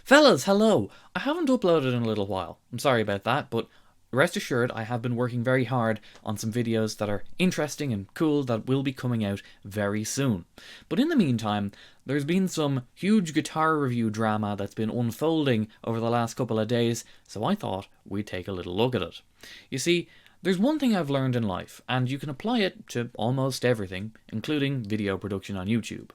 Fellas, hello! I haven't uploaded in a little while. I'm sorry about that, but rest assured I have been working very hard on some videos that are interesting and cool that will be coming out very soon. But in the meantime, there's been some huge guitar review drama that's been unfolding over the last couple of days, so I thought we'd take a little look at it. You see, there's one thing I've learned in life, and you can apply it to almost everything, including video production on YouTube.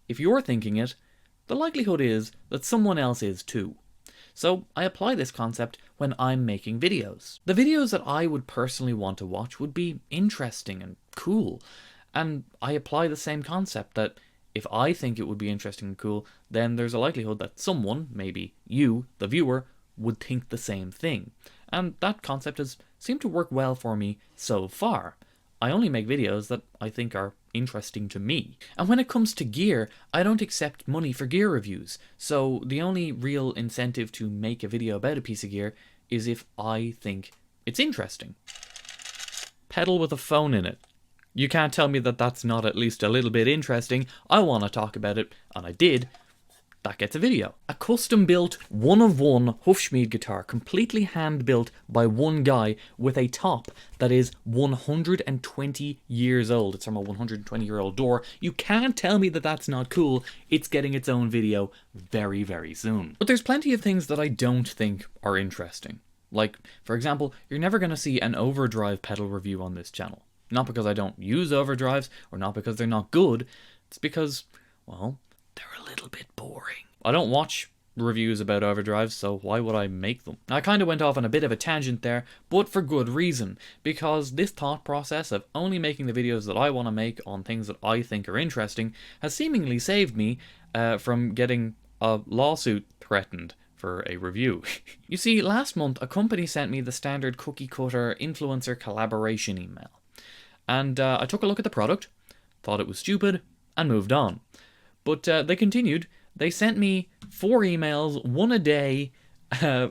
If you're thinking it, the likelihood is that someone else is too. So I apply this concept when I'm making videos. The videos that I would personally want to watch would be interesting and cool. And I apply the same concept that if I think it would be interesting and cool, then there's a likelihood that someone, maybe you, the viewer, would think the same thing. And that concept has seemed to work well for me so far. I only make videos that I think are interesting to me. And when it comes to gear, I don't accept money for gear reviews, so the only real incentive to make a video about a piece of gear is if I think it's interesting. Pedal with a phone in it. You can't tell me that that's not at least a little bit interesting. I want to talk about it, and I did. That gets a video. A custom-built, one-of-one Hufschmied guitar, completely hand-built by one guy with a top that is 120 years old. It's from a 120-year-old door. You can't tell me that that's not cool. It's getting its own video very, very soon. But there's plenty of things that I don't think are interesting. Like, for example, you're never going to see an overdrive pedal review on this channel. Not because I don't use overdrives, or not because they're not good. It's because, well, they're a little bit boring. I don't watch reviews about overdrives, so why would I make them? I kind of went off on a bit of a tangent there, but for good reason, because this thought process of only making the videos that I want to make on things that I think are interesting has seemingly saved me from getting a lawsuit threatened for a review. You see, last month a company sent me the standard cookie cutter influencer collaboration email. And I took a look at the product, thought it was stupid, and moved on. But they continued. They sent me 4 emails, one a day,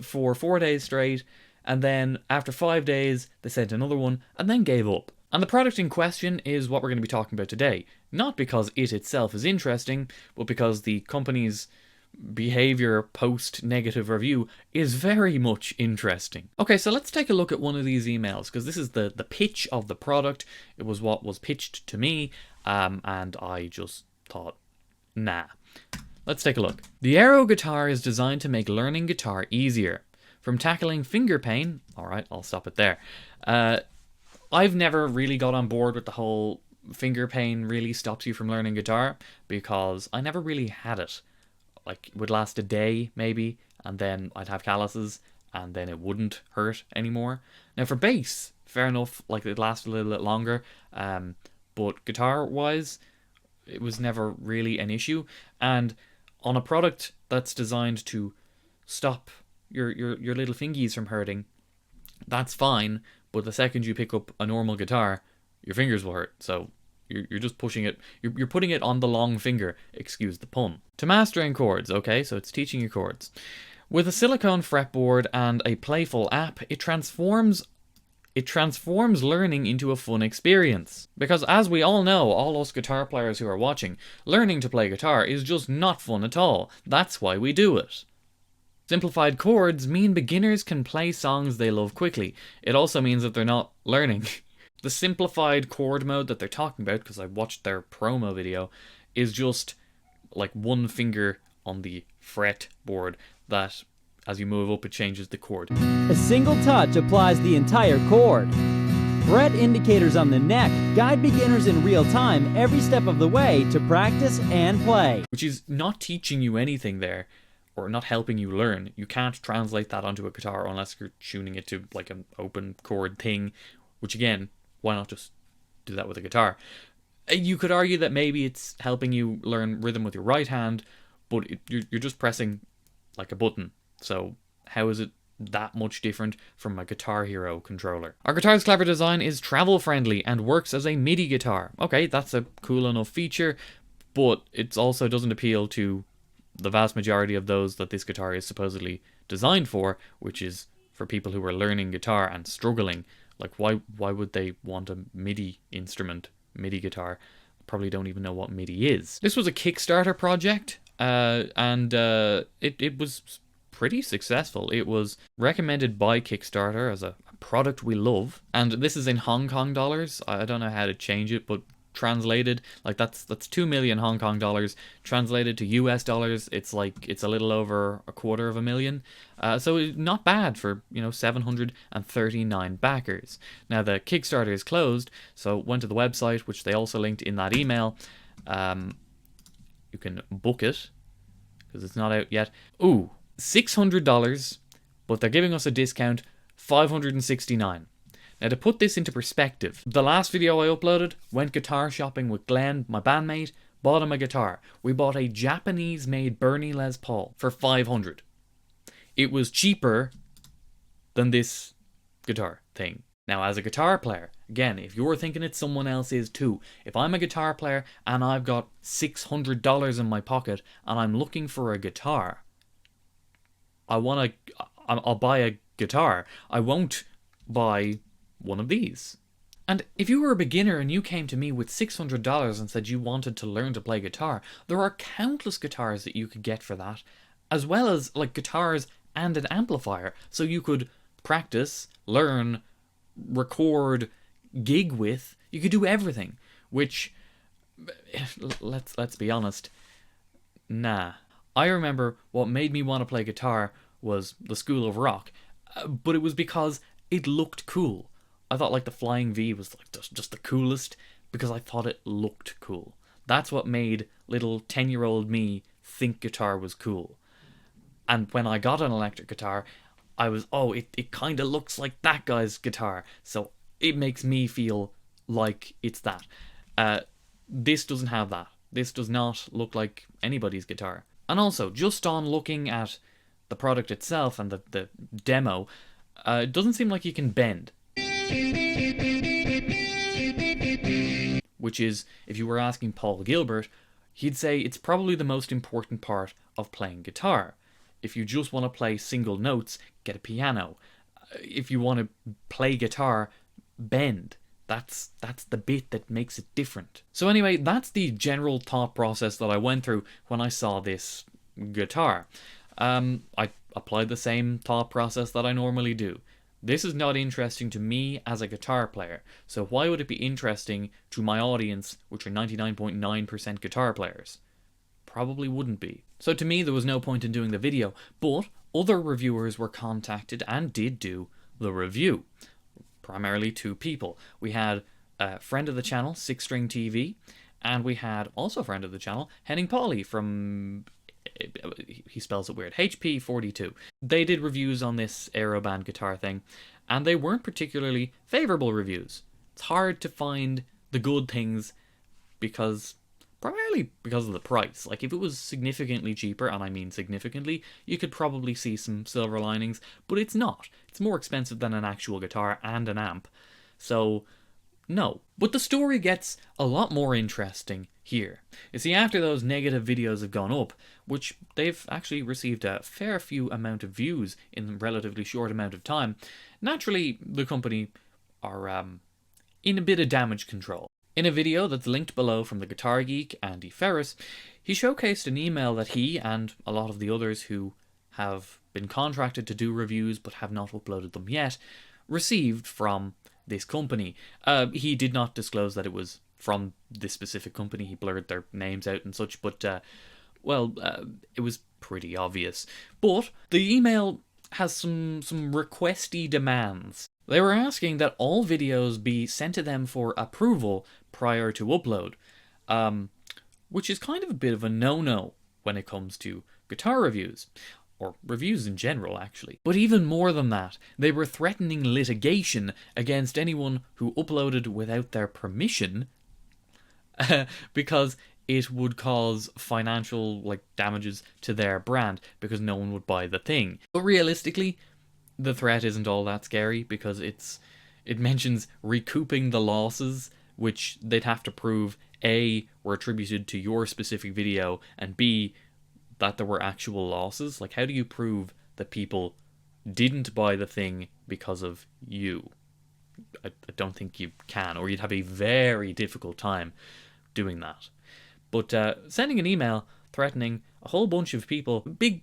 for 4 days straight, and then after 5 days, they sent another one, and then gave up. And the product in question is what we're going to be talking about today. Not because it itself is interesting, but because the company's behavior post-negative review is very much interesting. Okay, so let's take a look at one of these emails, because this is the pitch of the product. It was what was pitched to me, and I just thought, nah. Let's take a look. The Aero guitar is designed to make learning guitar easier. From tackling finger pain... Alright, I'll stop it there. I've never really got on board with the whole finger pain really stops you from learning guitar, because I never really had it. Like, it would last a day, maybe, and then I'd have calluses, and then it wouldn't hurt anymore. Now, for bass, fair enough, like, it lasted a little bit longer, but guitar-wise, it was never really an issue. And on a product that's designed to stop your little fingies from hurting, that's fine, but the second you pick up a normal guitar, your fingers will hurt, so you're just pushing it, you're putting it on the long finger, excuse the pun. To mastering chords, okay, so it's teaching you chords. With a silicone fretboard and a playful app, it transforms learning into a fun experience. Because as we all know, all us guitar players who are watching, learning to play guitar is just not fun at all. That's why we do it. Simplified chords mean beginners can play songs they love quickly. It also means that they're not learning. The simplified chord mode that they're talking about, because I watched their promo video, is just like one finger on the fretboard that, as you move up, it changes the chord. A single touch applies the entire chord. Fret indicators on the neck guide beginners in real time every step of the way to practice and play. Which is not teaching you anything there, or not helping you learn. You can't translate that onto a guitar unless you're tuning it to like an open chord thing, which again, why not just do that with a guitar? You could argue that maybe it's helping you learn rhythm with your right hand, but you're just pressing like a button. So how is it that much different from a Guitar Hero controller? Our guitar's clever design is travel friendly and works as a MIDI guitar. Okay, that's a cool enough feature, but it also doesn't appeal to the vast majority of those that this guitar is supposedly designed for, which is for people who are learning guitar and struggling. Like, why would they want a MIDI instrument, MIDI guitar? Probably don't even know what MIDI is. This was a Kickstarter project, It was pretty successful. It was recommended by Kickstarter as a product we love, and this is in Hong Kong dollars. I don't know how to change it, but translated, like that's 2 million Hong Kong dollars. Translated to US dollars, it's a little over a quarter of a million. So not bad for 739 backers. Now the Kickstarter is closed, so went to the website, which they also linked in that email. You can book it because it's not out yet. Ooh, $600, but they're giving us a discount, $569. Now, to put this into perspective, the last video I uploaded, went guitar shopping with Glenn, my bandmate, bought him a guitar. We bought a Japanese-made Bernie Les Paul for $500. It was cheaper than this guitar thing. Now, as a guitar player, again, if you're thinking it's someone else's too, if I'm a guitar player and I've got $600 in my pocket and I'm looking for a guitar, I'll buy a guitar. I won't buy one of these. And if you were a beginner and you came to me with $600 and said you wanted to learn to play guitar, there are countless guitars that you could get for that, as well as like guitars and an amplifier, so you could practice, learn, record, gig with. You could do everything, which, let's be honest, nah. I remember what made me want to play guitar was the School of Rock, but it was because it looked cool. I thought like the Flying V was like just the coolest because I thought it looked cool. That's what made little 10-year-old me think guitar was cool. And when I got an electric guitar, I was, it kind of looks like that guy's guitar, so it makes me feel like it's that. This doesn't have that. This does not look like anybody's guitar. And also, just on looking at the product itself and the demo, it doesn't seem like you can bend. Which is, if you were asking Paul Gilbert, he'd say it's probably the most important part of playing guitar. If you just want to play single notes, get a piano. If you want to play guitar, bend. That's the bit that makes it different. So anyway, that's the general thought process that I went through when I saw this guitar. I applied the same thought process that I normally do. This is not interesting to me as a guitar player, so why would it be interesting to my audience, which are 99.9% guitar players? Probably wouldn't be. So to me, there was no point in doing the video, but other reviewers were contacted and did do the review. Primarily two people. We had a friend of the channel, Six String TV, and we had also a friend of the channel, Henning Pauli from, he spells it weird, HP42. They did reviews on this Aeroband guitar thing, and they weren't particularly favorable reviews. It's hard to find the good things primarily because of the price. Like, if it was significantly cheaper, and I mean significantly, you could probably see some silver linings, but it's not. It's more expensive than an actual guitar and an amp. So, no. But the story gets a lot more interesting here. You see, after those negative videos have gone up, which they've actually received a fair few amount of views in a relatively short amount of time, naturally the company are in a bit of damage control. In a video that's linked below from the Guitar Geek, Andy Ferris, he showcased an email that he and a lot of the others who have been contracted to do reviews but have not uploaded them yet, received from this company. He did not disclose that it was from this specific company. He blurred their names out and such, but, it was pretty obvious. But the email has some requesty demands. They were asking that all videos be sent to them for approval prior to upload, which is kind of a bit of a no-no when it comes to guitar reviews, or reviews in general, actually. But even more than that, they were threatening litigation against anyone who uploaded without their permission, because it would cause financial damages to their brand, because no one would buy the thing. But realistically, the threat isn't all that scary, because it mentions recouping the losses, which they'd have to prove A, were attributed to your specific video, and B, that there were actual losses. Like, how do you prove that people didn't buy the thing because of you? I don't think you can, or you'd have a very difficult time doing that. But sending an email threatening a whole bunch of people. Big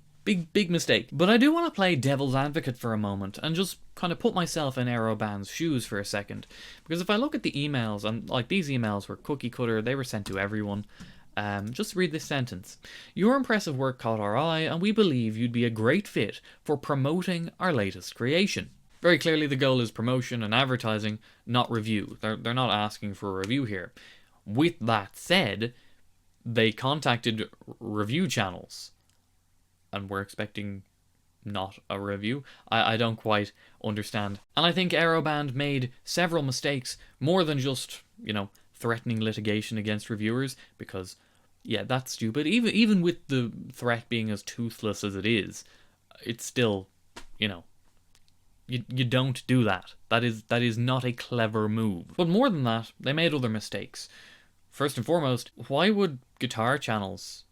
mistake. But I do want to play devil's advocate for a moment and just kind of put myself in Aeroband's shoes for a second. Because if I look at the emails, and like these emails were cookie cutter, they were sent to everyone. Just read this sentence. Your impressive work caught our eye, and we believe you'd be a great fit for promoting our latest creation. Very clearly the goal is promotion and advertising, not review. They're not asking for a review here. With that said, they contacted review channels, and we're expecting not a review. I don't quite understand. And I think Aeroband made several mistakes, more than just, threatening litigation against reviewers, because, yeah, that's stupid. Even with the threat being as toothless as it is, it's still, you don't do that. That is not a clever move. But more than that, they made other mistakes. First and foremost, why would guitar channels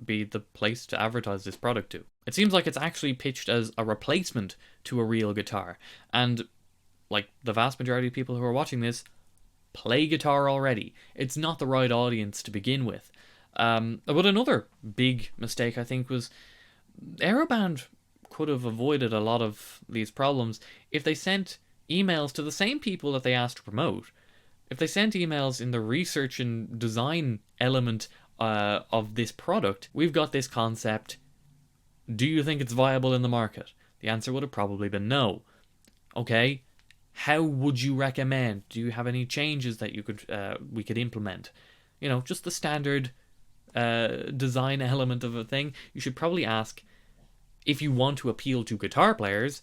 be the place to advertise this product to? It seems like it's actually pitched as a replacement to a real guitar. And, like, the vast majority of people who are watching this play guitar already. It's not the right audience to begin with. But another big mistake, I think, was Aeroband could have avoided a lot of these problems if they sent emails to the same people that they asked to promote. If they sent emails in the research and design element of this product, we've got this concept. Do you think it's viable in the market? The answer would have probably been no. Okay, how would you recommend? Do you have any changes that we could implement? Just the standard design element of a thing. You should probably ask, if you want to appeal to guitar players,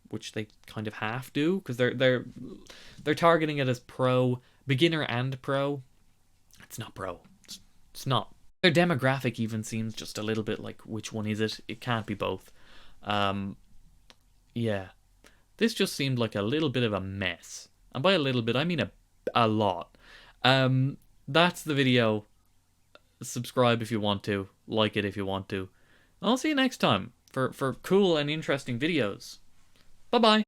which they kind of have to, because they're targeting it as pro, beginner and pro. It's not pro. It's not. Their demographic even seems just a little bit like, which one is it? It can't be both. Yeah. This just seemed like a little bit of a mess. And by a little bit, I mean a lot. That's the video. Subscribe if you want to. Like it if you want to. I'll see you next time for cool and interesting videos. Bye-bye.